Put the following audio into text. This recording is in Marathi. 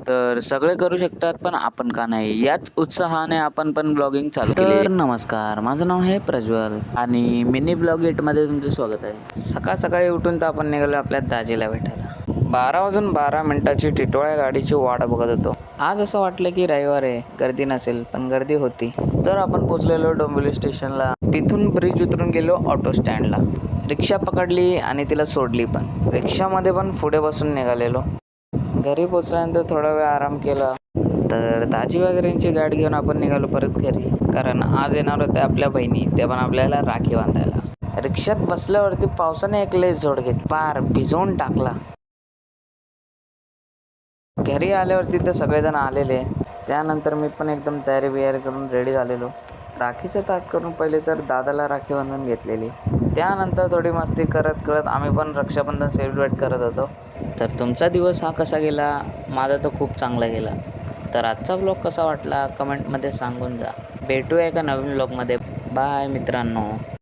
तर सगळे करू शकतात, पण आपण का नाही, याच उत्साहाने आपण पण ब्लॉगिंग चालू केले. तर नमस्कार, माझं नाव आहे प्रज्वल आणि मिनी ब्लॉग मध्ये तुमचं स्वागत आहे. सकाळ सकाळी उठून तर आपण निघालो आपल्या दाजीला भेटायला. 12 वाजून 12 मिनिटाची टिटोळ्या गाडीची वाट बघत होतो. आज असं वाटलं की रविवार आहे, गर्दी नसेल, पण गर्दी होती. तर आपण पोचलेलो डोंबिवली स्टेशनला. तिथून ब्रिज उतरून गेलो ऑटो स्टँडला. रिक्षा पकडली आणि तिला सोडली पण. रिक्षामध्ये पण पुढे बसून निघालेलो. घरी पोचल्यानंतर थोडा वेळ आराम केला. तर दाजी वगैरेंची गाडी घेऊन आपण निघालो परत घरी, कारण आज येणार होत्या आपल्या बहिणी, ते पण आपल्याला राखी बांधायला. रिक्षात बसल्यावरती पावसाने एक लय झोड घेतली, पार भिजवून टाकला. घरी आल्यावरती तर सगळेजण आलेले. त्यानंतर मी पण एकदम तयारी बियारी करून रेडी झालेलो. राखीचं ताट करून पहिले तर दादाला राखी बांधून घेतलेली. त्यानंतर थोडी मस्ती करत करत आम्ही पण रक्षाबंधन सेलिब्रेट करत होतो. तर तुमचा दिवस हा कसा गेला? माझा तर खूप चांगला गेला. तर आजचा ब्लॉग कसा वाटला कमेंटमध्ये सांगून जा. भेटूया एका नवीन ब्लॉगमध्ये. बाय मित्रांनो.